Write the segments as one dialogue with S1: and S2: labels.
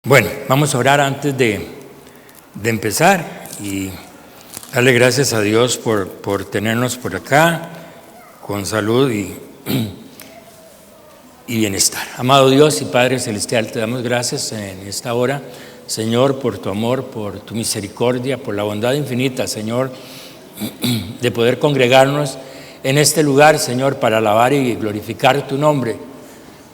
S1: Bueno, vamos a orar antes de empezar y darle gracias a Dios por tenernos por acá con salud y bienestar. Amado Dios y Padre Celestial, te damos gracias en esta hora, Señor, por tu amor, por tu misericordia, por la bondad infinita, Señor, de poder congregarnos en este lugar, Señor, para alabar y glorificar tu nombre.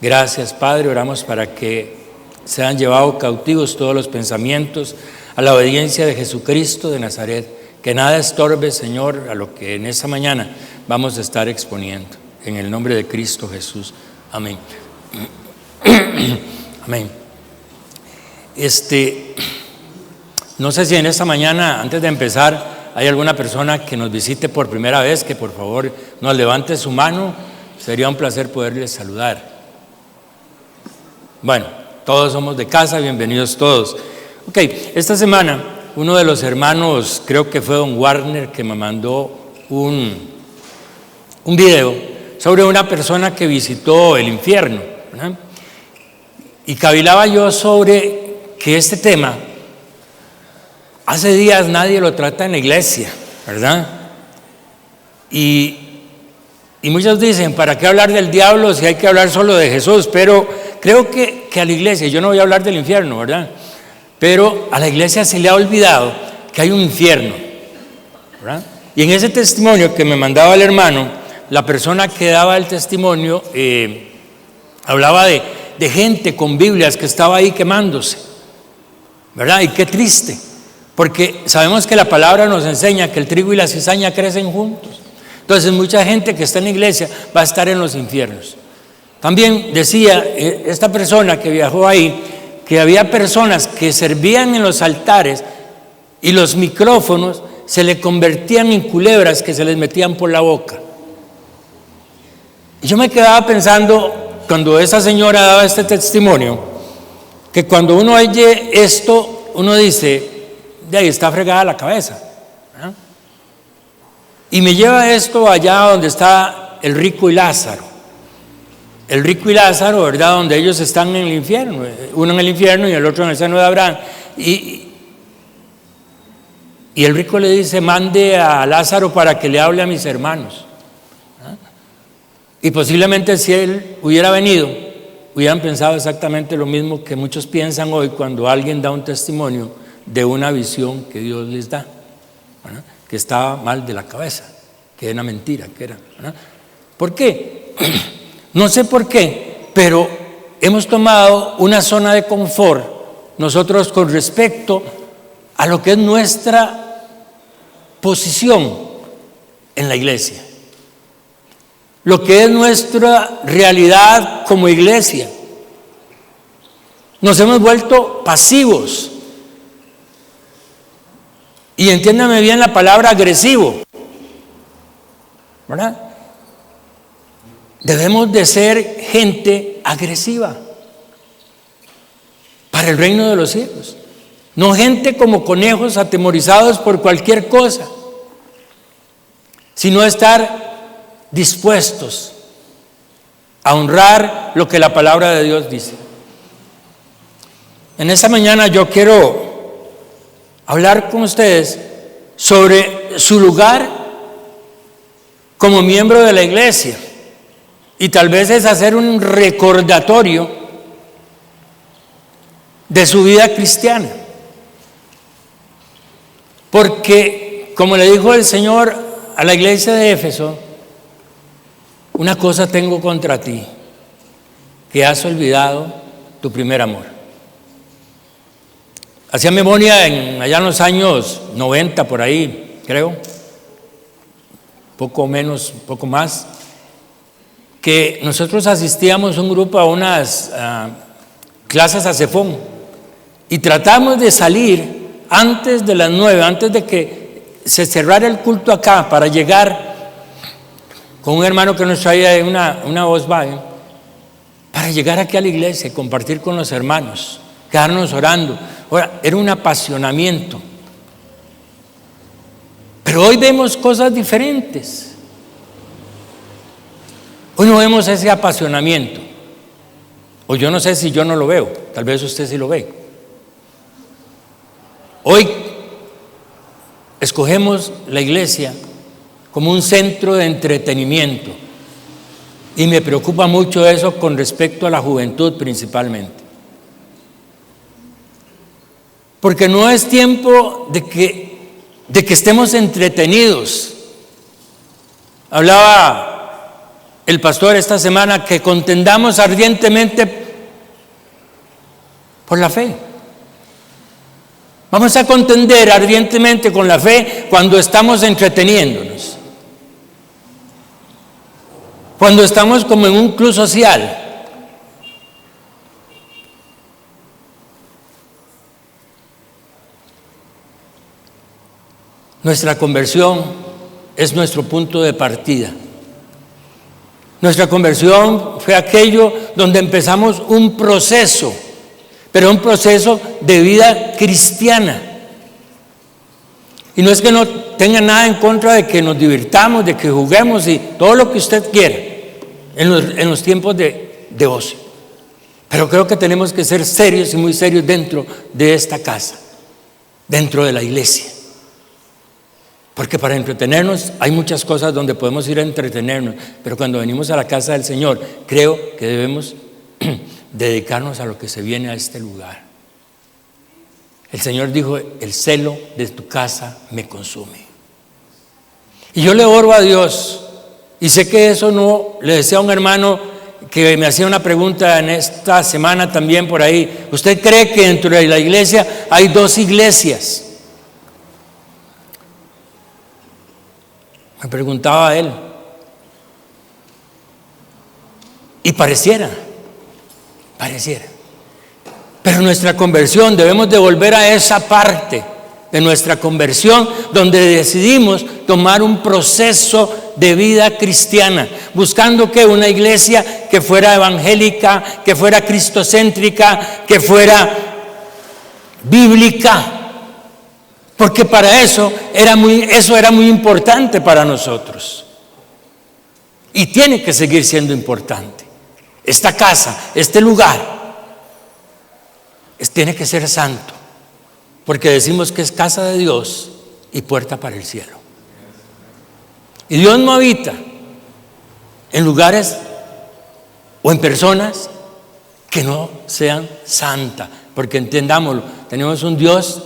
S1: Gracias, Padre, oramos para que sean llevados cautivos todos los pensamientos a la obediencia de Jesucristo de Nazaret. Que nada estorbe, Señor, a lo que en esta mañana vamos a estar exponiendo. En el nombre de Cristo Jesús. Amén. Amén. No sé si en esta mañana, antes de empezar, hay alguna persona que nos visite por primera vez, que por favor nos levante su mano. Sería un placer poderles saludar. Bueno, todos somos de casa, bienvenidos todos. Ok, esta semana uno de los hermanos, creo que fue don Warner, que me mandó un video sobre una persona que visitó el infierno, ¿verdad? Y cavilaba yo sobre que este tema, hace días nadie lo trata en la iglesia, ¿verdad? Y muchos dicen, ¿para qué hablar del diablo si hay que hablar solo de Jesús? Pero creo que a la iglesia, yo no voy a hablar del infierno, ¿verdad? Pero a la iglesia se le ha olvidado que hay un infierno, ¿verdad? Y en ese testimonio que me mandaba el hermano, la persona que daba el testimonio hablaba de gente con Biblias que estaba ahí quemándose, ¿verdad? Y qué triste, porque sabemos que la palabra nos enseña que el trigo y la cizaña crecen juntos. Entonces mucha gente que está en la iglesia va a estar en los infiernos. También decía esta persona que viajó ahí que había personas que servían en los altares y los micrófonos se le convertían en culebras que se les metían por la boca. Y yo me quedaba pensando, cuando esa señora daba este testimonio, que cuando uno oye esto, uno dice, de ahí está fregada la cabeza, ¿verdad? Y me lleva esto allá donde está el rico y Lázaro. El rico y Lázaro, ¿verdad? Donde ellos están en el infierno, uno en el infierno y el otro en el seno de Abraham. Y el rico le dice, mande a Lázaro para que le hable a mis hermanos. ¿Ah? Y posiblemente si él hubiera venido, hubieran pensado exactamente lo mismo que muchos piensan hoy cuando alguien da un testimonio de una visión que Dios les da, ¿verdad? Que estaba mal de la cabeza, que era una mentira, que era, ¿verdad? ¿Por qué? No sé por qué, pero hemos tomado una zona de confort nosotros con respecto a lo que es nuestra posición en la iglesia, lo que es nuestra realidad como iglesia. Nos hemos vuelto pasivos. Y entiéndame bien la palabra agresivo, ¿verdad? Debemos de ser gente agresiva para el reino de los cielos, no gente como conejos atemorizados por cualquier cosa, sino estar dispuestos a honrar lo que la palabra de Dios dice. En esta mañana yo quiero hablar con ustedes sobre su lugar como miembro de la iglesia. Y tal vez es hacer un recordatorio de su vida cristiana. Porque, como le dijo el Señor a la iglesia de Éfeso, una cosa tengo contra ti, que has olvidado tu primer amor. Hacía memoria allá en los años 90, por ahí, creo, poco menos, poco más, que nosotros asistíamos un grupo a unas clases a Cefón y tratamos de salir antes de las 9, antes de que se cerrara el culto acá, para llegar con un hermano que nos traía una Volkswagen, para llegar aquí a la iglesia y compartir con los hermanos, quedarnos orando. Ahora, era un apasionamiento, pero hoy vemos cosas diferentes. Hoy no vemos ese apasionamiento, o yo no sé si yo no lo veo, tal vez usted sí lo ve. Hoy escogemos la iglesia como un centro de entretenimiento y me preocupa mucho eso con respecto a la juventud principalmente. Porque no es tiempo de que estemos entretenidos. Hablaba el pastor esta semana que contendamos ardientemente por la fe. Vamos a contender ardientemente con la fe cuando estamos entreteniéndonos, cuando estamos como en un club social. Nuestra conversión es nuestro punto de partida. Nuestra conversión fue aquello donde empezamos un proceso, pero un proceso de vida cristiana. Y no es que no tenga nada en contra de que nos divirtamos, de que juguemos y todo lo que usted quiera en los tiempos de ocio. Pero creo que tenemos que ser serios y muy serios dentro de esta casa, dentro de la iglesia. Porque para entretenernos hay muchas cosas donde podemos ir a entretenernos, pero cuando venimos a la casa del Señor, creo que debemos dedicarnos a lo que se viene a este lugar. El Señor dijo: el celo de tu casa me consume. Y yo le oro a Dios, y sé que eso no, le decía a un hermano que me hacía una pregunta en esta semana también por ahí: ¿usted cree que dentro de la iglesia hay dos iglesias? Me preguntaba a él. Y pareciera. Pero nuestra conversión, debemos de volver a esa parte de nuestra conversión donde decidimos tomar un proceso de vida cristiana, buscando que una iglesia que fuera evangélica, que fuera cristocéntrica, que fuera bíblica. Porque para eso era muy importante para nosotros. Y tiene que seguir siendo importante. Esta casa, este lugar, tiene que ser santo. Porque decimos que es casa de Dios y puerta para el cielo. Y Dios no habita en lugares o en personas que no sean santas. Porque entendámoslo, tenemos un Dios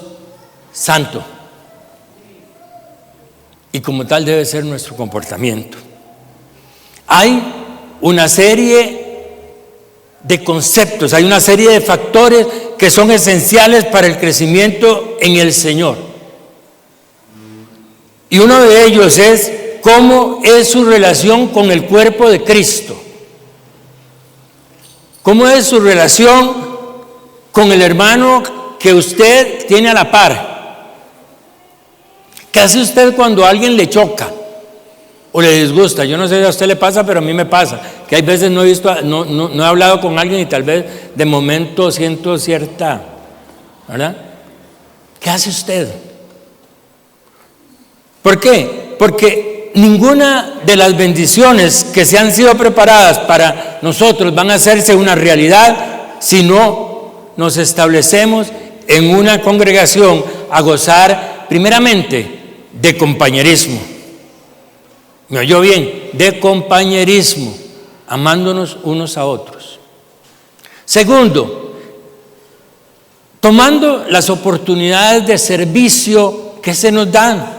S1: santo, y como tal debe ser nuestro comportamiento. Hay una serie de conceptos, hay una serie de factores que son esenciales para el crecimiento en el Señor, y uno de ellos es cómo es su relación con el cuerpo de Cristo, cómo es su relación con el hermano que usted tiene a la par. ¿Qué hace usted cuando alguien le choca o le disgusta? Yo no sé si a usted le pasa, pero a mí me pasa, que hay veces no he hablado con alguien y tal vez de momento siento cierta, ¿verdad? ¿Qué hace usted? ¿Por qué? Porque ninguna de las bendiciones que se han sido preparadas para nosotros van a hacerse una realidad si no nos establecemos en una congregación a gozar primeramente de compañerismo. ¿Me oyó bien? De compañerismo, amándonos unos a otros. Segundo, tomando las oportunidades de servicio que se nos dan.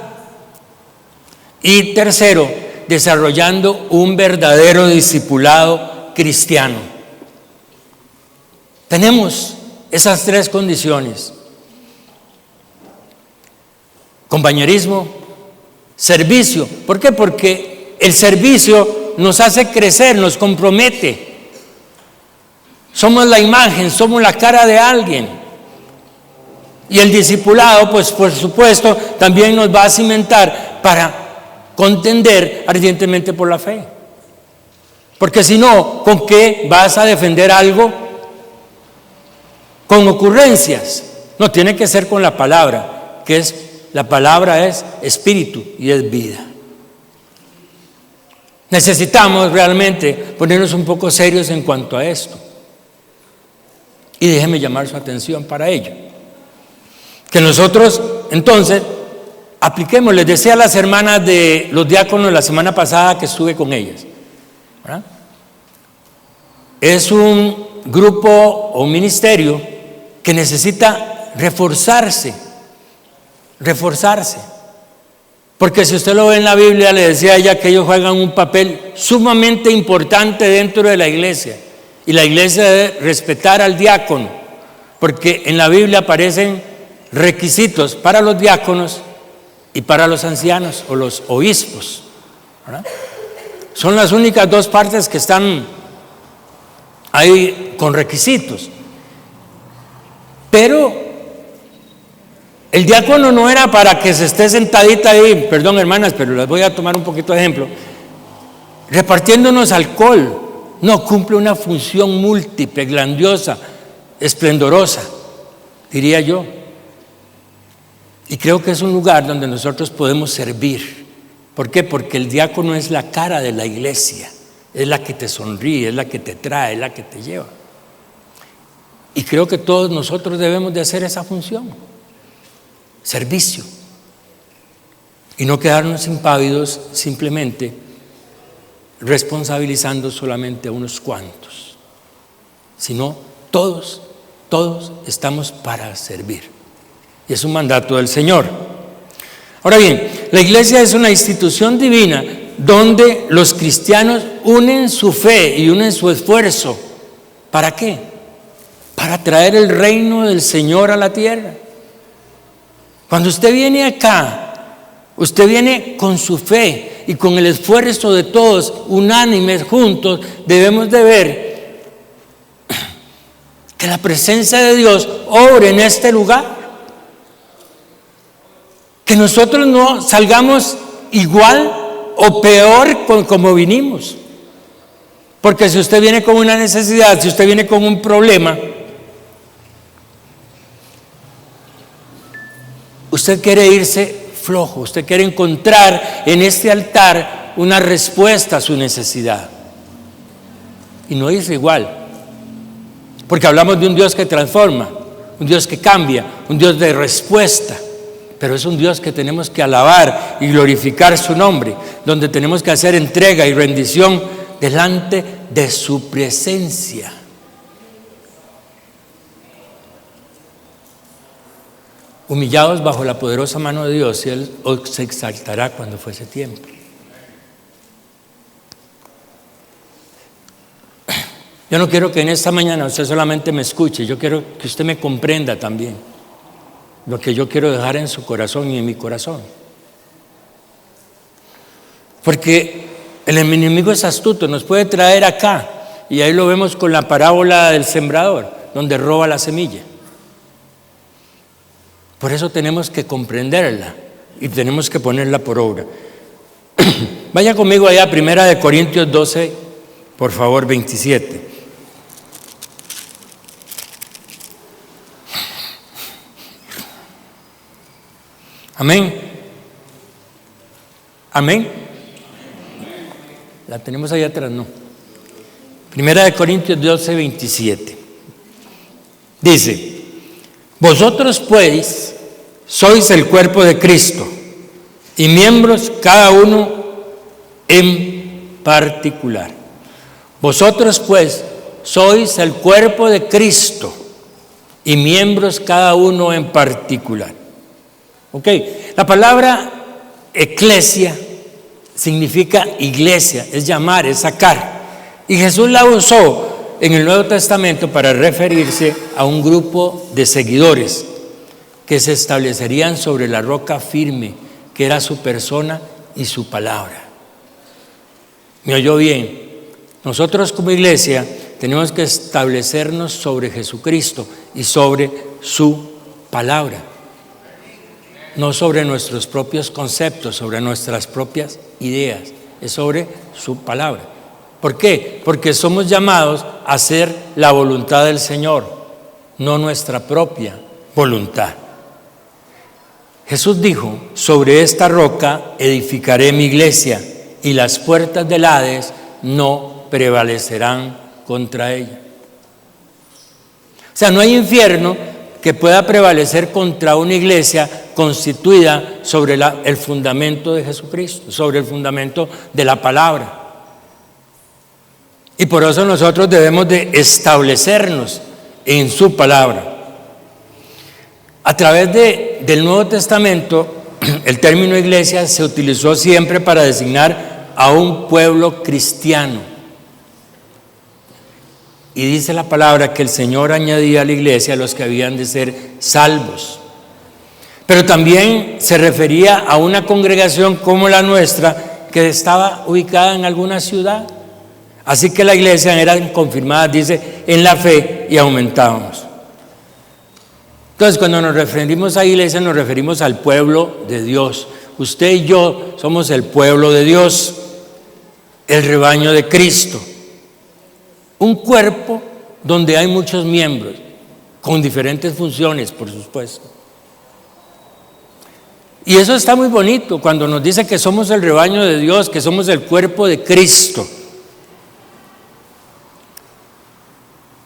S1: Y tercero, desarrollando un verdadero discipulado cristiano. Tenemos esas tres condiciones: compañerismo, servicio. ¿Por qué? Porque el servicio nos hace crecer, nos compromete. Somos la imagen, somos la cara de alguien. Y el discipulado, pues por supuesto, también nos va a cimentar para contender ardientemente por la fe. Porque si no, ¿con qué vas a defender algo? Con ocurrencias. No, tiene que ser con la palabra, que es, la palabra es espíritu y es vida. Necesitamos realmente ponernos un poco serios en cuanto a esto. Y déjeme llamar su atención para ello. que nosotros entonces apliquemos. Les decía a las hermanas de los diáconos la semana pasada que estuve con ellas, ¿verdad? Es un grupo o un ministerio que necesita reforzarse. Porque si usted lo ve en la Biblia, le decía a ella que ellos juegan un papel sumamente importante dentro de la iglesia. Y la iglesia debe respetar al diácono, porque en la Biblia aparecen requisitos para los diáconos y para los ancianos o los obispos, ¿verdad? Son las únicas dos partes que están ahí con requisitos. Pero el diácono no era para que se esté sentadita ahí, perdón hermanas, pero les voy a tomar un poquito de ejemplo, repartiéndonos alcohol. No, cumple una función múltiple, grandiosa, esplendorosa, diría yo. Y creo que es un lugar donde nosotros podemos servir. ¿Por qué? Porque el diácono es la cara de la iglesia, es la que te sonríe, es la que te trae, es la que te lleva. Y creo que todos nosotros debemos de hacer esa función, servicio, y no quedarnos impávidos simplemente responsabilizando solamente a unos cuantos, sino todos estamos para servir. Y es un mandato del Señor. Ahora bien, la iglesia es una institución divina donde los cristianos unen su fe y unen su esfuerzo. ¿Para qué? Para traer el reino del Señor a la tierra. Cuando usted viene acá, usted viene con su fe y con el esfuerzo de todos, unánimes, juntos. Debemos de ver que la presencia de Dios obre en este lugar. Que nosotros no salgamos igual o peor como vinimos. Porque si usted viene con una necesidad, si usted viene con un problema, usted quiere irse flojo, usted quiere encontrar en este altar una respuesta a su necesidad. Y no es igual, porque hablamos de un Dios que transforma, un Dios que cambia, un Dios de respuesta, pero es un Dios que tenemos que alabar y glorificar su nombre, donde tenemos que hacer entrega y rendición delante de su presencia. Humillados bajo la poderosa mano de Dios, y Él se exaltará cuando fuese tiempo. Yo no quiero que en esta mañana usted solamente me escuche, yo quiero que usted me comprenda también lo que yo quiero dejar en su corazón y en mi corazón. Porque el enemigo es astuto, nos puede traer acá, y ahí lo vemos con la parábola del sembrador, donde roba la semilla. Por eso tenemos que comprenderla y tenemos que ponerla por obra. Vaya conmigo allá, 1 Corintios 12, por favor, 27. Amén. Amén. La tenemos allá atrás, ¿no? 1 Corintios 12, 27. Dice: vosotros pues sois el cuerpo de Cristo y miembros cada uno en particular. Vosotros pues sois el cuerpo de Cristo y miembros cada uno en particular. Ok, la palabra eclesia significa iglesia, es llamar, es sacar. Y Jesús la usó en el Nuevo Testamento para referirse a un grupo de seguidores que se establecerían sobre la roca firme, que era su persona y su palabra. ¿Me oyó bien? Nosotros como iglesia tenemos que establecernos sobre Jesucristo y sobre su palabra, no sobre nuestros propios conceptos, sobre nuestras propias ideas, es sobre su palabra. ¿Por qué? Porque somos llamados a hacer la voluntad del Señor, no nuestra propia voluntad. Jesús dijo: sobre esta roca edificaré mi iglesia y las puertas del Hades no prevalecerán contra ella. O sea, no hay infierno que pueda prevalecer contra una iglesia constituida sobre el fundamento de Jesucristo, sobre el fundamento de la palabra. Y por eso nosotros debemos de establecernos en su palabra. A través del Nuevo Testamento, el término iglesia se utilizó siempre para designar a un pueblo cristiano. Y dice la palabra que el Señor añadía a la iglesia a los que habían de ser salvos. Pero también se refería a una congregación como la nuestra, que estaba ubicada en alguna ciudad. Así que la iglesia era confirmada, dice, en la fe, y aumentábamos. Entonces, cuando nos referimos a iglesia, nos referimos al pueblo de Dios. Usted y yo somos el pueblo de Dios, el rebaño de Cristo. Un cuerpo donde hay muchos miembros, con diferentes funciones, por supuesto. Y eso está muy bonito cuando nos dice que somos el rebaño de Dios, que somos el cuerpo de Cristo.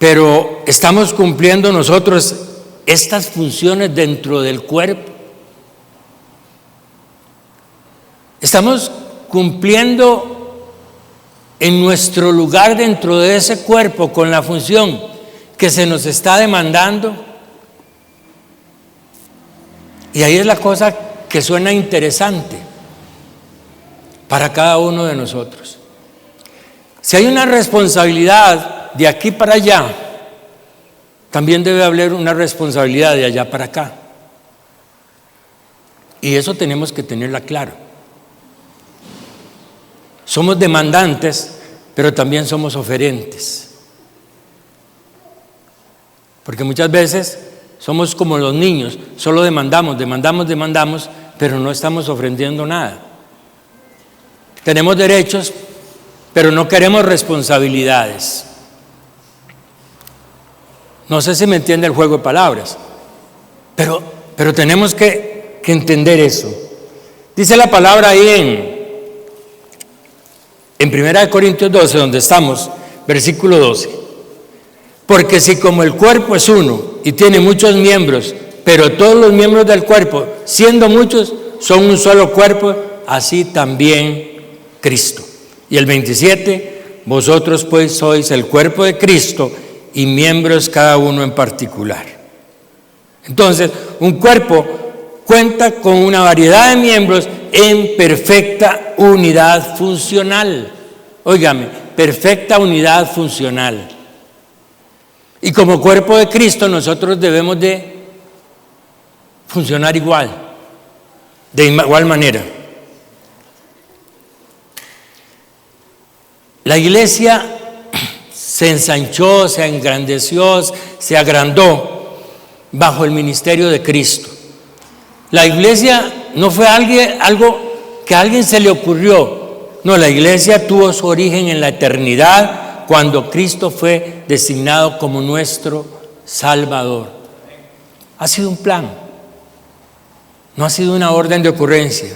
S1: Pero estamos cumpliendo nosotros estas funciones dentro del cuerpo. Estamos cumpliendo en nuestro lugar dentro de ese cuerpo con la función que se nos está demandando. Y ahí es la cosa que suena interesante para cada uno de nosotros. Si hay una responsabilidad de aquí para allá, también debe haber una responsabilidad de allá para acá. Y eso tenemos que tenerla claro. Somos demandantes, pero también somos oferentes. Porque muchas veces somos como los niños, solo demandamos, pero no estamos ofreciendo nada. Tenemos derechos, pero no queremos responsabilidades. No sé si me entiende el juego de palabras, pero tenemos que entender eso. Dice la palabra ahí en 1 Corintios 12, donde estamos, versículo 12. Porque si como el cuerpo es uno y tiene muchos miembros, pero todos los miembros del cuerpo, siendo muchos, son un solo cuerpo, así también Cristo. Y el 27, vosotros pues sois el cuerpo de Cristo y miembros cada uno en particular. Entonces, un cuerpo cuenta con una variedad de miembros en perfecta unidad funcional. Óigame, perfecta unidad funcional. Y como cuerpo de Cristo nosotros debemos de funcionar igual, de igual manera. La iglesia se ensanchó, se engrandeció, se agrandó bajo el ministerio de Cristo. La iglesia no fue algo que a alguien se le ocurrió. No, la iglesia tuvo su origen en la eternidad cuando Cristo fue designado como nuestro Salvador. Ha sido un plan, no ha sido una orden de ocurrencia.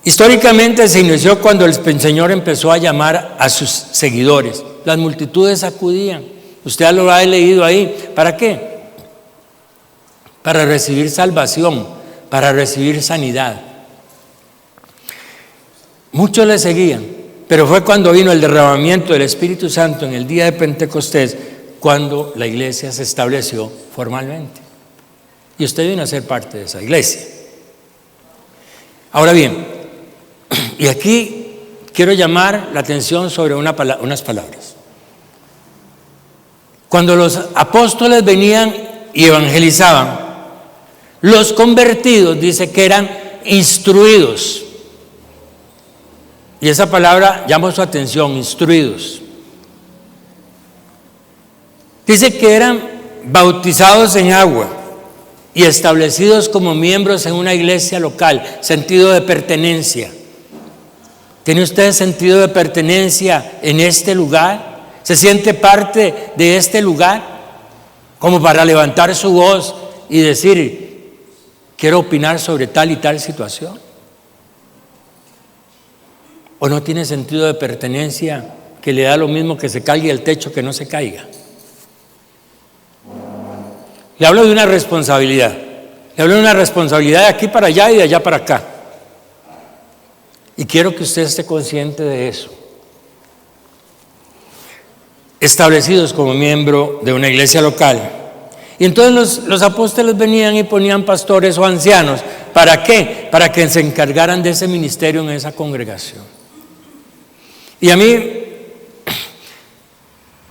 S1: Históricamente se inició cuando el Señor empezó a llamar a sus seguidores. Las multitudes acudían. Usted lo ha leído ahí. ¿Para qué? Para recibir salvación, para recibir sanidad. Muchos le seguían, pero fue cuando vino el derramamiento del Espíritu Santo en el día de Pentecostés, cuando la iglesia se estableció formalmente. Y usted vino a ser parte de esa iglesia. Ahora bien, y aquí quiero llamar la atención sobre unas palabras. Cuando los apóstoles venían y evangelizaban, los convertidos dice que eran instruidos. Y esa palabra llama su atención, instruidos. Dice que eran bautizados en agua y establecidos como miembros en una iglesia local, sentido de pertenencia. ¿Tiene usted sentido de pertenencia en este lugar? ¿Se siente parte de este lugar? Como para levantar su voz y decir, quiero opinar sobre tal y tal situación. ¿O no tiene sentido de pertenencia que le da lo mismo que se caiga el techo que no se caiga? Le hablo de una responsabilidad. Le hablo de una responsabilidad de aquí para allá y de allá para acá. Y quiero que usted esté consciente de eso. Establecidos como miembro de una iglesia local. Y entonces los apóstoles venían y ponían pastores o ancianos. ¿Para qué? Para que se encargaran de ese ministerio en esa congregación. Y a mí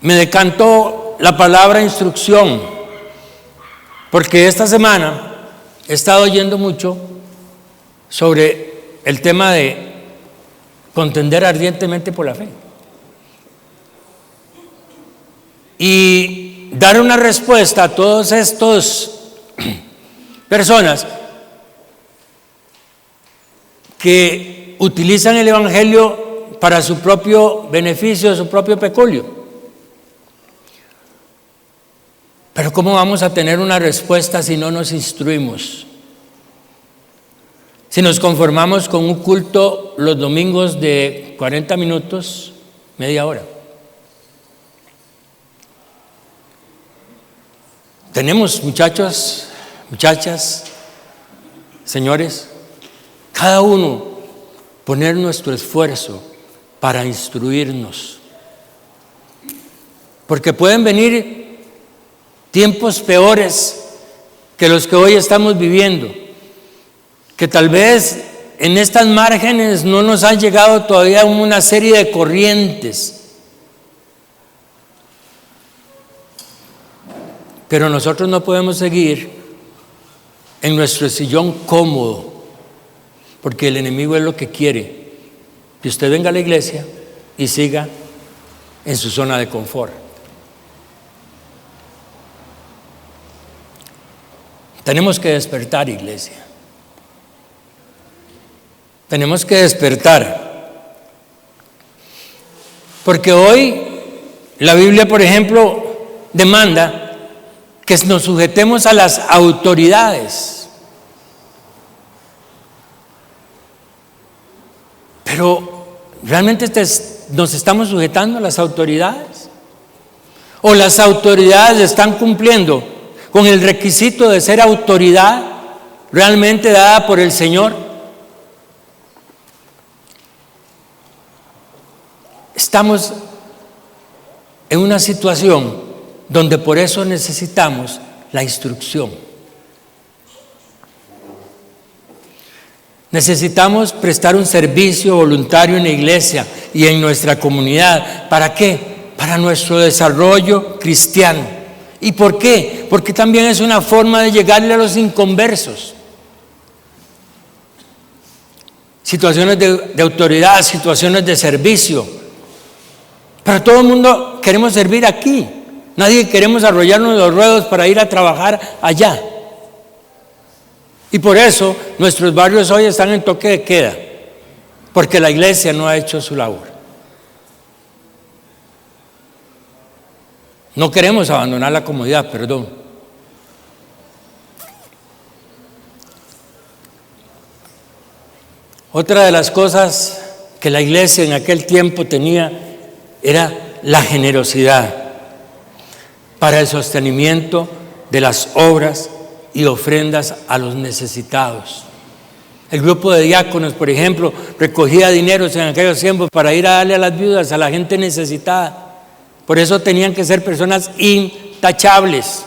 S1: me decantó la palabra instrucción, porque esta semana he estado oyendo mucho sobre el tema de contender ardientemente por la fe. Y dar una respuesta a todos estos personas que utilizan el evangelio para su propio beneficio, su propio peculio. Pero ¿cómo vamos a tener una respuesta si no nos instruimos? Si nos conformamos con un culto los domingos de 40 minutos, media hora. Tenemos muchachos, muchachas, señores, cada uno poner nuestro esfuerzo para instruirnos. Porque pueden venir tiempos peores que los que hoy estamos viviendo, que tal vez en estas márgenes no nos han llegado todavía una serie de corrientes, pero nosotros no podemos seguir en nuestro sillón cómodo, porque el enemigo es lo que quiere, que usted venga a la iglesia y siga en su zona de confort. Tenemos que despertar, iglesia. Tenemos que despertar. Porque hoy la Biblia, por ejemplo, demanda que nos sujetemos a las autoridades. Pero ¿realmente nos estamos sujetando a las autoridades? ¿O las autoridades están cumpliendo con el requisito de ser autoridad realmente dada por el Señor? Estamos en una situación donde por eso necesitamos la instrucción. Necesitamos prestar un servicio voluntario en la iglesia y en nuestra comunidad. ¿Para qué? Para nuestro desarrollo cristiano. ¿Y por qué? Porque también es una forma de llegarle a los inconversos. Situaciones de autoridad, situaciones de servicio. Pero todo el mundo queremos servir aquí. Nadie queremos arrollarnos los ruedos para ir a trabajar allá. Y por eso nuestros barrios hoy están en toque de queda, porque la iglesia no ha hecho su labor. No queremos abandonar la comodidad, perdón. Otra de las cosas que la iglesia en aquel tiempo tenía era la generosidad para el sostenimiento de las obras y ofrendas a los necesitados. El grupo de diáconos, por ejemplo, recogía dineros en aquellos tiempos para ir a darle a las viudas, a la gente necesitada. Por eso tenían que ser personas intachables.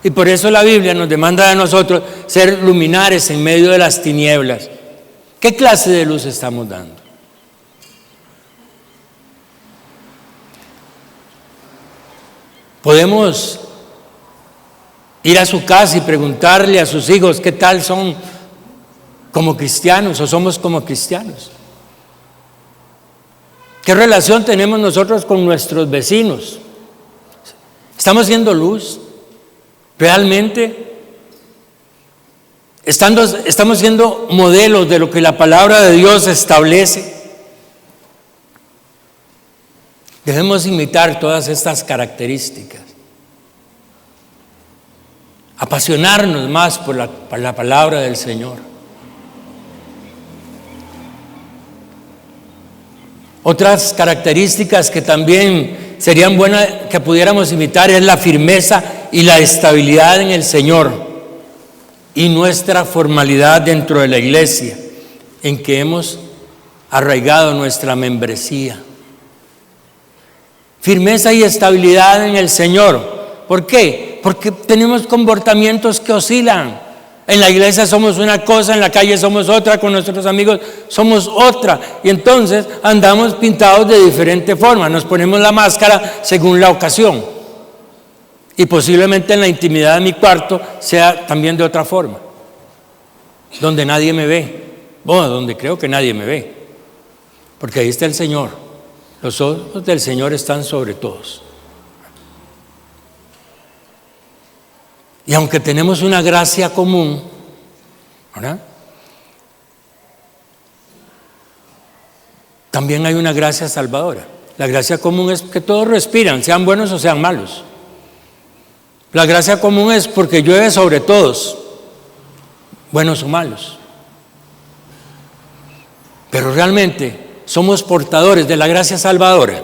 S1: Y por eso la Biblia nos demanda de nosotros ser luminares en medio de las tinieblas. ¿Qué clase de luz estamos dando? Podemos ir a su casa y preguntarle a sus hijos qué tal son como cristianos o somos como cristianos. ¿Qué relación tenemos nosotros con nuestros vecinos? ¿Estamos siendo luz? ¿Realmente? ¿Estamos siendo modelos de lo que la palabra de Dios establece? Debemos imitar todas estas características. Apasionarnos más por la palabra del Señor. Otras características que también serían buenas que pudiéramos imitar es la firmeza y la estabilidad en el Señor y nuestra formalidad dentro de la iglesia, en que hemos arraigado nuestra membresía. Firmeza y estabilidad en el Señor. ¿Por qué? Porque tenemos comportamientos que oscilan. En la iglesia somos una cosa, en la calle somos otra, con nuestros amigos somos otra. Y entonces andamos pintados de diferente forma. Nos ponemos la máscara según la ocasión. Y posiblemente en la intimidad de mi cuarto sea también de otra forma. Donde nadie me ve. Bueno, donde creo que nadie me ve. Porque ahí está el Señor. Los ojos del Señor están sobre todos. Y aunque tenemos una gracia común, ¿verdad?, también hay una gracia salvadora. La gracia común es que todos respiran, sean buenos o sean malos. La gracia común es porque llueve sobre todos, buenos o malos. Pero realmente somos portadores de la gracia salvadora.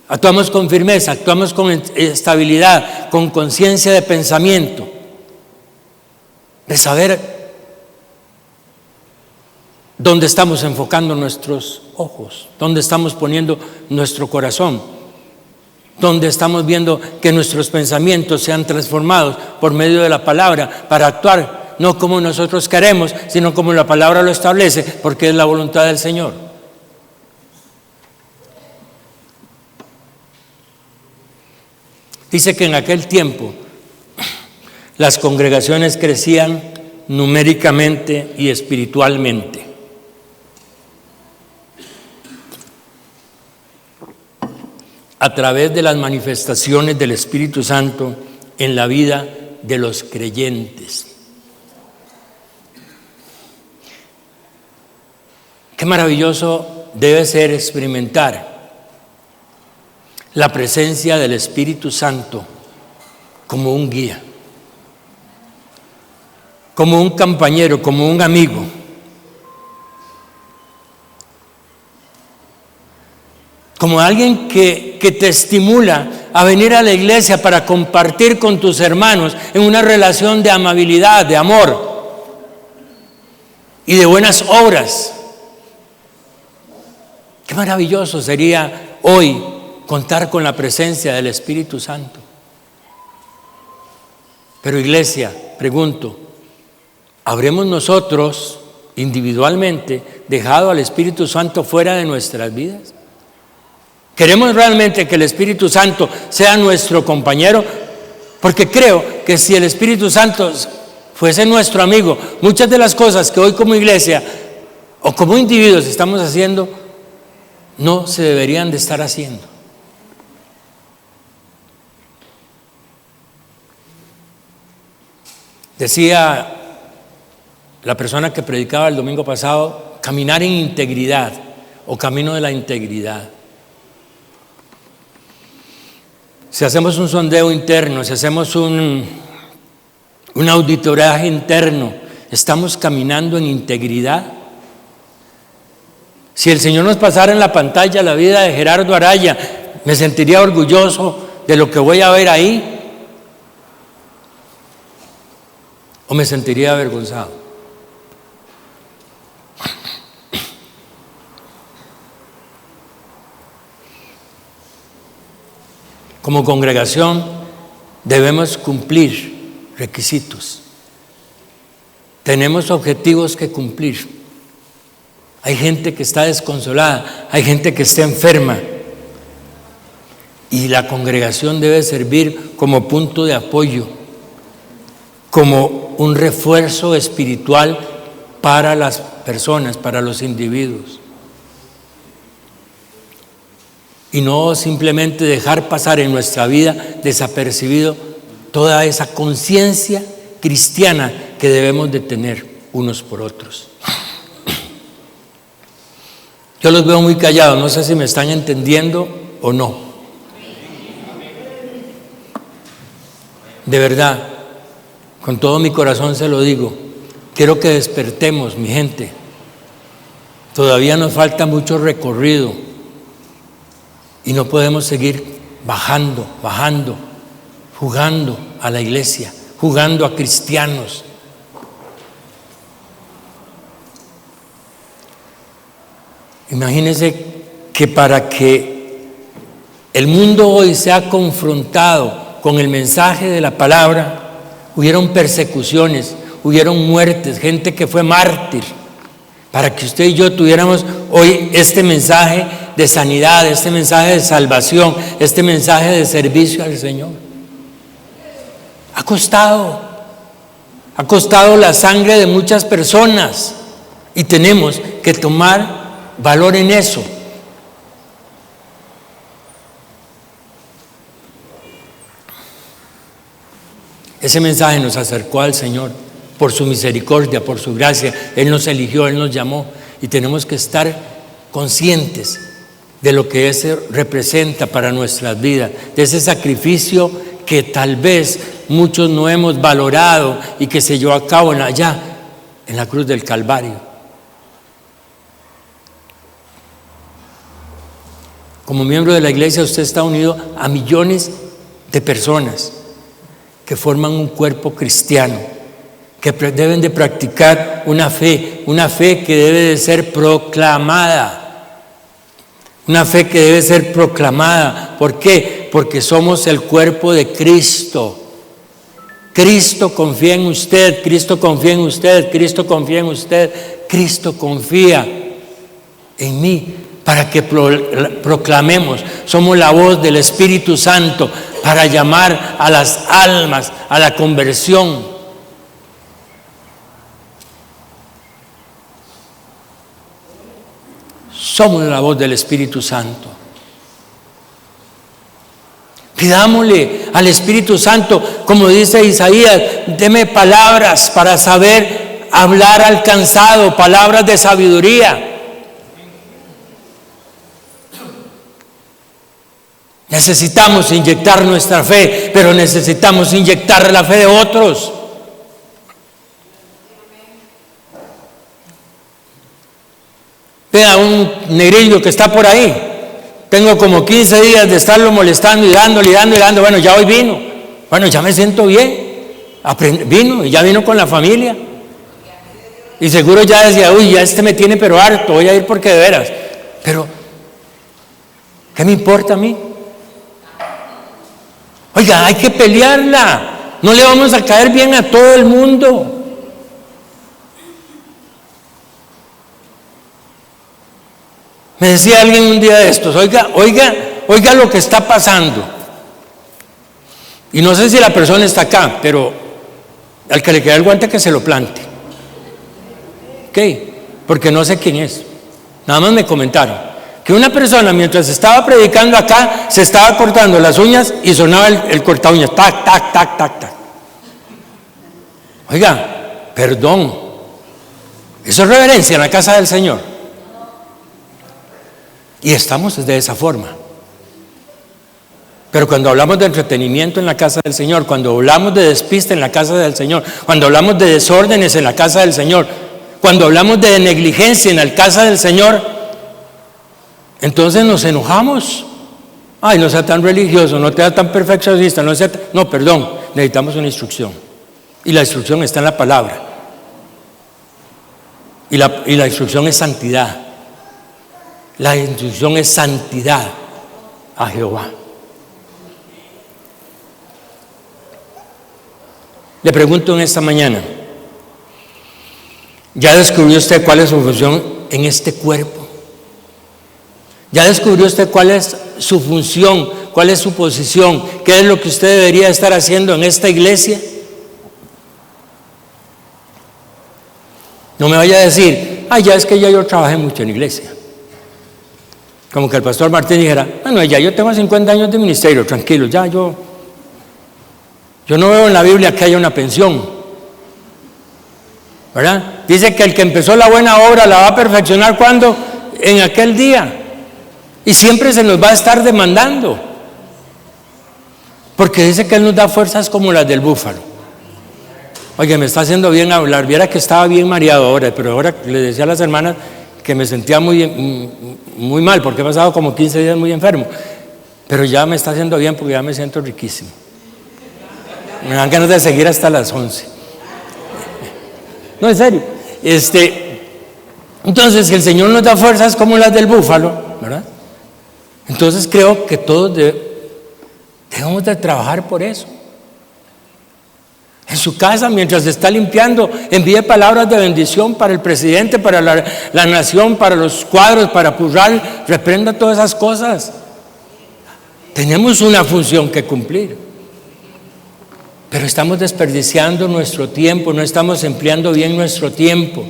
S1: Actuamos con firmeza, actuamos con estabilidad, con conciencia de pensamiento, de saber dónde estamos enfocando nuestros ojos, dónde estamos poniendo nuestro corazón, dónde estamos viendo que nuestros pensamientos sean transformados por medio de la palabra para actuar no como nosotros queremos, sino como la palabra lo establece, porque es la voluntad del Señor. Dice que en aquel tiempo las congregaciones crecían numéricamente y espiritualmente. A través de las manifestaciones del Espíritu Santo en la vida de los creyentes. Qué maravilloso debe ser experimentar la presencia del Espíritu Santo como un guía, como un compañero, como un amigo. Como alguien que te estimula a venir a la iglesia para compartir con tus hermanos en una relación de amabilidad, de amor y de buenas obras. Qué maravilloso sería hoy contar con la presencia del Espíritu Santo. Pero iglesia, pregunto, ¿habremos nosotros individualmente dejado al Espíritu Santo fuera de nuestras vidas? ¿Queremos realmente que el Espíritu Santo sea nuestro compañero? Porque creo que si el Espíritu Santo fuese nuestro amigo, muchas de las cosas que hoy como iglesia o como individuos estamos haciendo, no se deberían de estar haciendo. Decía la persona que predicaba el domingo pasado, caminar en integridad o camino de la integridad. Si hacemos un sondeo interno, si hacemos un auditoraje interno, ¿estamos caminando en integridad? Si el Señor nos pasara en la pantalla la vida de Gerardo Araya, ¿me sentiría orgulloso de lo que voy a ver ahí? ¿O me sentiría avergonzado? Como congregación debemos cumplir requisitos. Tenemos objetivos que cumplir. Hay gente que está desconsolada, hay gente que está enferma. Y la congregación debe servir como punto de apoyo, como un refuerzo espiritual para las personas, para los individuos. Y no simplemente dejar pasar en nuestra vida desapercibido toda esa conciencia cristiana que debemos de tener unos por otros. Yo los veo muy callados, no sé si me están entendiendo o no. De verdad, con todo mi corazón se lo digo, quiero que despertemos, mi gente. Todavía nos falta mucho recorrido. Y no podemos seguir bajando, jugando a la iglesia, jugando a cristianos. Imagínense que para que el mundo hoy sea confrontado con el mensaje de la palabra, hubieron persecuciones, hubieron muertes, gente que fue mártir, para que usted y yo tuviéramos hoy este mensaje de sanidad, este mensaje de salvación, este mensaje de servicio al Señor. Ha costado la sangre de muchas personas y tenemos que tomar valor en eso. Ese mensaje nos acercó al Señor por su misericordia, por su gracia. Él nos eligió, Él nos llamó y tenemos que estar conscientes de lo que ese representa para nuestras vidas, de ese sacrificio que tal vez muchos no hemos valorado y que se llevó a cabo allá en la cruz del Calvario. Como miembro de la iglesia, usted está unido a millones de personas que forman un cuerpo cristiano, que deben de practicar una fe que debe de ser proclamada, una fe que debe ser proclamada. ¿Por qué? Porque somos el cuerpo de Cristo. Cristo confía en usted, Cristo confía en usted, Cristo confía en usted, Cristo confía en mí, para que proclamemos. Somos la voz del Espíritu Santo para llamar a las almas a la conversión. Somos la voz del Espíritu Santo. Pidámosle al Espíritu Santo, como dice Isaías, deme palabras para saber hablar al cansado, palabras de sabiduría. Necesitamos inyectar nuestra fe, pero necesitamos inyectar la fe de otros. Vea un negrillo que está por ahí. Tengo como 15 días de estarlo molestando y dándole. Bueno, ya hoy vino. Bueno, ya me siento bien. Vino y ya vino con la familia. Y seguro ya decía, uy, ya me tiene pero harto, voy a ir porque de veras. Pero, ¿qué me importa a mí? Oiga, hay que pelearla. No le vamos a caer bien a todo el mundo. Me decía alguien un día de estos, oiga lo que está pasando. Y no sé si la persona está acá, pero al que le queda el guante que se lo plante. ¿Ok? Porque no sé quién es. Nada más me comentaron que una persona mientras estaba predicando acá se estaba cortando las uñas y sonaba el corta uñas, tac, tac, tac, tac, tac. Oiga, perdón, eso es reverencia en la casa del Señor. Y estamos de esa forma. Pero cuando hablamos de entretenimiento en la casa del Señor, cuando hablamos de despiste en la casa del Señor, cuando hablamos de desórdenes en la casa del Señor, cuando hablamos de negligencia en la casa del Señor, entonces nos enojamos. Ay, no sea tan religioso, no sea tan perfeccionista, no, perdón, necesitamos una instrucción. Y la instrucción está en la palabra. Y la instrucción es santidad. La instrucción es santidad a Jehová. Le pregunto en esta mañana, ¿ya descubrió usted cuál es su función en este cuerpo? ¿Ya descubrió usted cuál es su función, cuál es su posición, qué es lo que usted debería estar haciendo en esta iglesia? No me vaya a decir, ya es que ya yo trabajé mucho en la iglesia. Como que el pastor Martín dijera, bueno, ya yo tengo 50 años de ministerio, tranquilo, ya yo no veo en la Biblia que haya una pensión, ¿verdad? Dice que el que empezó la buena obra la va a perfeccionar ¿cuándo? En aquel día. Y siempre se nos va a estar demandando, porque dice que Él nos da fuerzas como las del búfalo. Oye, me está haciendo bien hablar, viera que estaba bien mareado ahora, pero ahora le decía a las hermanas que me sentía muy mal, porque he pasado como 15 días muy enfermo. pero ya me está haciendo bien porque ya me siento riquísimo. Me dan ganas de seguir hasta las 11. No, en serio. Entonces, si el Señor nos da fuerzas como las del búfalo, ¿verdad? Entonces creo que todos debemos de trabajar por eso. En su casa, mientras se está limpiando, envíe palabras de bendición para el presidente, para la nación, para los cuadros, para Purral, reprenda todas esas cosas. Tenemos una función que cumplir, pero estamos desperdiciando nuestro tiempo, no estamos empleando bien nuestro tiempo.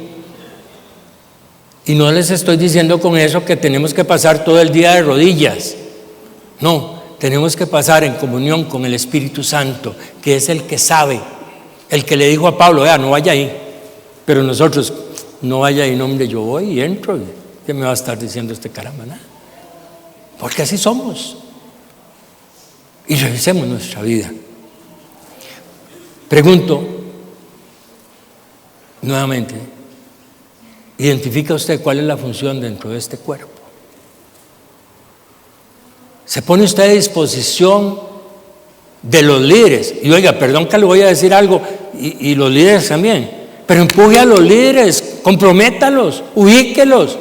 S1: Y no les estoy diciendo con eso que tenemos que pasar todo el día de rodillas. No, tenemos que pasar en comunión con el Espíritu Santo, que es el que sabe, el que le dijo a Pablo, no vaya ahí. Pero nosotros, no vaya ahí, no, hombre, yo voy y entro. ¿Qué me va a estar diciendo este caramba? Nada. Porque así somos. Y revisemos nuestra vida. Pregunto nuevamente, ¿identifica usted cuál es la función dentro de este cuerpo? ¿Se pone usted a disposición de los líderes? Y oiga, perdón que le voy a decir algo, y los líderes también, pero empuje a los líderes, comprométalos, ubíquelos,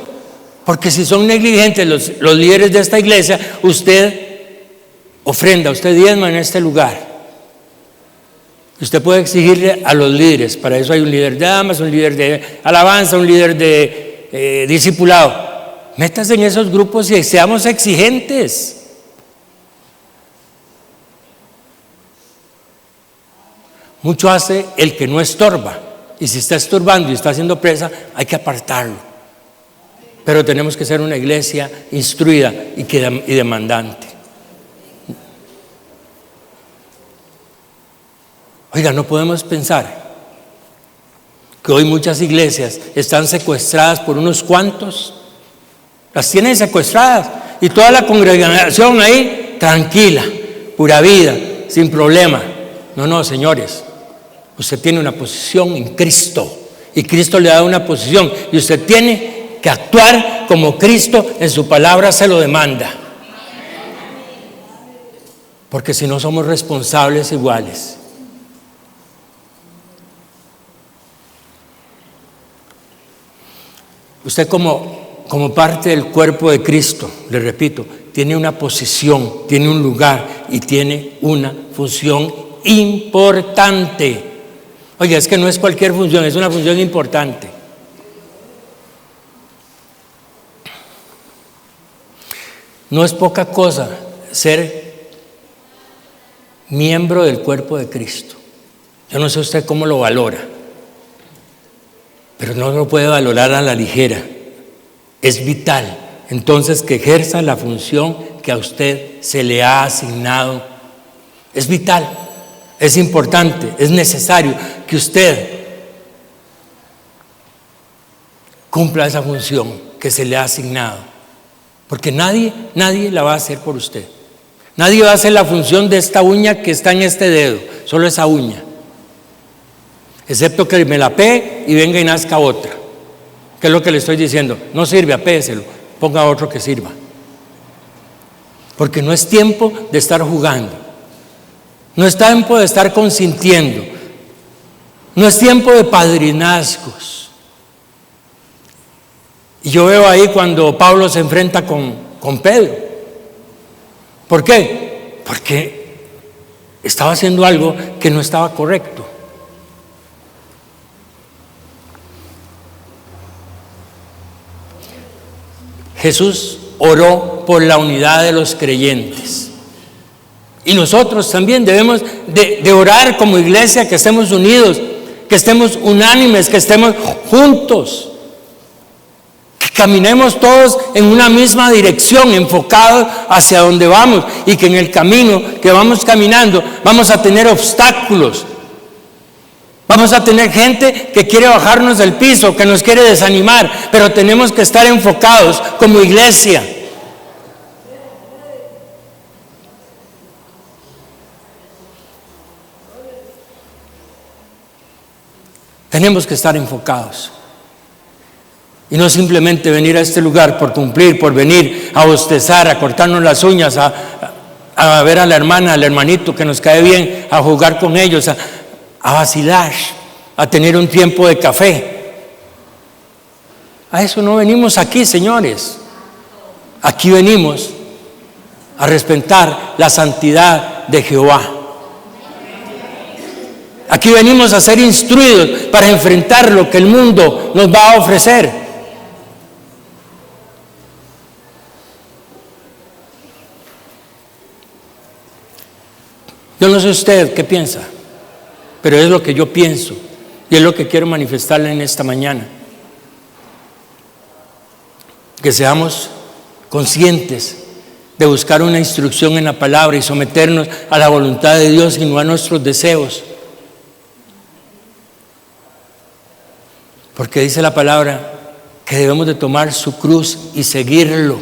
S1: porque si son negligentes los líderes de esta iglesia, usted ofrenda, usted diezma en este lugar. Usted puede exigirle a los líderes, para eso hay un líder de damas, un líder de alabanza, un líder de discipulado. Métase en esos grupos y seamos exigentes. Mucho hace el que no estorba, y si está estorbando y está haciendo presa, hay que apartarlo. Pero tenemos que ser una iglesia instruida y demandante. Oiga, no podemos pensar que hoy muchas iglesias están secuestradas por unos cuantos. Las tienen secuestradas y toda la congregación ahí tranquila, pura vida, sin problema. No, señores, usted tiene una posición en Cristo y Cristo le da una posición y usted tiene que actuar como Cristo en su palabra se lo demanda. Porque si no somos responsables iguales. Usted como parte del cuerpo de Cristo, le repito, tiene una posición, tiene un lugar y tiene una función importante. Oiga, es que no es cualquier función, es una función importante. No es poca cosa ser miembro del cuerpo de Cristo. Yo no sé usted cómo lo valora, pero no lo puede valorar a la ligera. Es vital, entonces, que ejerza la función que a usted se le ha asignado. Es vital, es importante, es necesario que usted cumpla esa función que se le ha asignado, porque nadie la va a hacer por usted. Nadie va a hacer la función de esta uña que está en este dedo, solo esa uña. Excepto que me la pegue y venga y nazca otra. ¿Qué es lo que le estoy diciendo? No sirve, apégueselo, ponga otro que sirva. Porque no es tiempo de estar jugando. No es tiempo de estar consintiendo. No es tiempo de padrinazgos. Y yo veo ahí cuando Pablo se enfrenta con Pedro. ¿Por qué? Porque estaba haciendo algo que no estaba correcto. Jesús oró por la unidad de los creyentes. Y nosotros también debemos de orar como iglesia, que estemos unidos, que estemos unánimes, que estemos juntos, que caminemos todos en una misma dirección, enfocados hacia donde vamos, y que en el camino que vamos caminando vamos a tener obstáculos. Vamos a tener gente que quiere bajarnos del piso, que nos quiere desanimar, pero tenemos que estar enfocados como iglesia. Tenemos que estar enfocados. Y no simplemente venir a este lugar por cumplir, por venir a bostezar, a cortarnos las uñas, a ver a la hermana, al hermanito que nos cae bien, a jugar con ellos, a vacilar, a tener un tiempo de café. A eso no venimos aquí, señores. Aquí venimos a respetar la santidad de Jehová. Aquí venimos a ser instruidos para enfrentar lo que el mundo nos va a ofrecer. Yo no sé usted qué piensa, pero es lo que yo pienso y es lo que quiero manifestarle en esta mañana. Que seamos conscientes de buscar una instrucción en la palabra y someternos a la voluntad de Dios y no a nuestros deseos. Porque dice la palabra que debemos de tomar su cruz y seguirlo.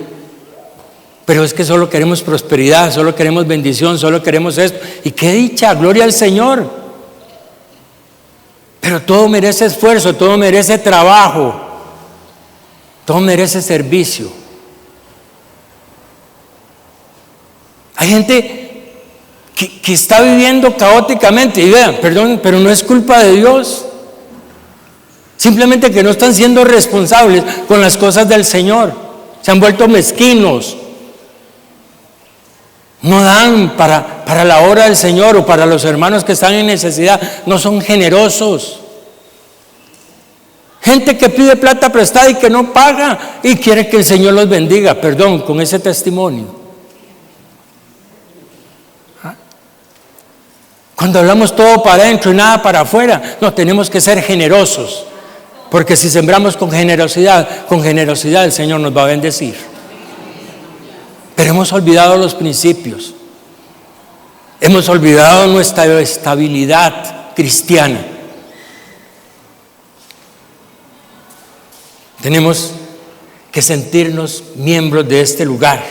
S1: Pero es que solo queremos prosperidad, solo queremos bendición, solo queremos esto. Y qué dicha, gloria al Señor. Pero todo merece esfuerzo, todo merece trabajo, todo merece servicio. Hay gente que está viviendo caóticamente y vean, perdón, pero no es culpa de Dios. Simplemente que no están siendo responsables con las cosas del Señor. Se han vuelto mezquinos. No dan para la obra del Señor o para los hermanos que están en necesidad. No son generosos. Gente que pide plata prestada y que no paga y quiere que el Señor los bendiga. Perdón, con ese testimonio. Cuando hablamos todo para adentro y nada para afuera, no, tenemos que ser generosos. Porque si sembramos con generosidad el Señor nos va a bendecir. Pero hemos olvidado los principios. Hemos olvidado nuestra estabilidad cristiana. Tenemos que sentirnos miembros de este lugar.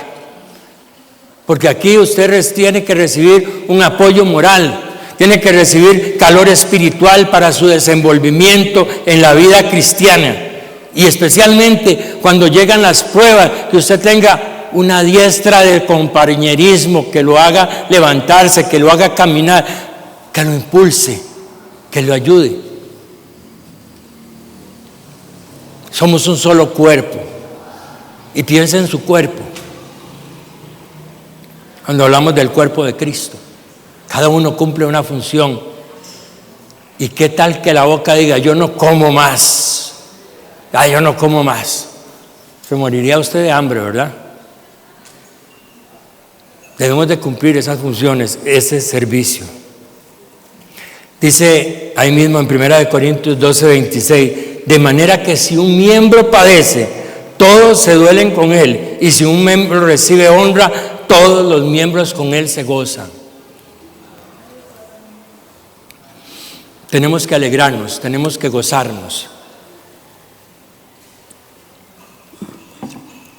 S1: Porque aquí usted tiene que recibir un apoyo moral. Tiene que recibir calor espiritual para su desenvolvimiento en la vida cristiana. Y especialmente cuando llegan las pruebas, que usted tenga una diestra de compañerismo que lo haga levantarse, que lo haga caminar, que lo impulse, que lo ayude. Somos un solo cuerpo. Y piensa en su cuerpo. Cuando hablamos del cuerpo de Cristo, cada uno cumple una función. ¿Y qué tal que la boca diga, yo no como más? Yo no como más. Se moriría usted de hambre, ¿verdad? Debemos de cumplir esas funciones, ese servicio. Dice ahí mismo en 1 Corintios 12:26, de manera que si un miembro padece, todos se duelen con él, y si un miembro recibe honra, todos los miembros con él se gozan. Tenemos que alegrarnos, tenemos que gozarnos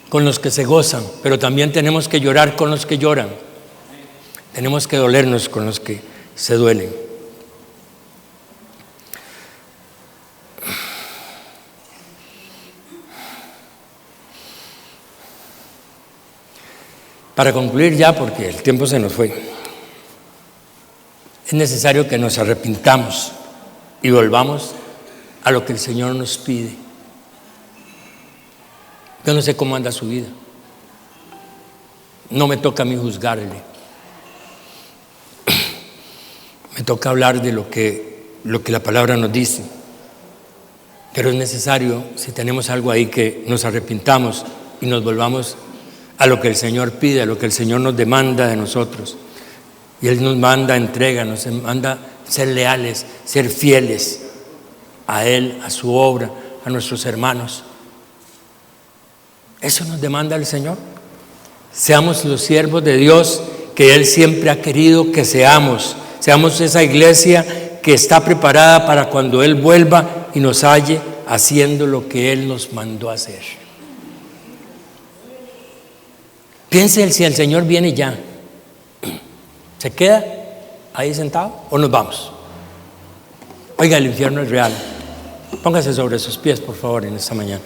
S1: con los que se gozan, pero también tenemos que llorar con los que lloran. Tenemos que dolernos con los que se duelen. Para concluir ya, porque el tiempo se nos fue, es necesario que nos arrepintamos y volvamos a lo que el Señor nos pide. Yo no sé cómo anda su vida. No me toca a mí juzgarle. Me toca hablar de lo que la palabra nos dice. Pero es necesario, si tenemos algo ahí, que nos arrepintamos y nos volvamos a lo que el Señor pide, a lo que el Señor nos demanda de nosotros. Y Él nos manda entrega, nos manda ser leales, ser fieles a Él, a su obra, a nuestros hermanos. Eso nos demanda el Señor. Seamos los siervos de Dios que Él siempre ha querido que seamos. Seamos esa iglesia que está preparada para cuando Él vuelva y nos halle haciendo lo que Él nos mandó a hacer. Piense si el Señor viene ya. ¿Se queda ahí sentado o nos vamos? Oiga, el infierno es real. Póngase sobre sus pies, por favor, en esta mañana.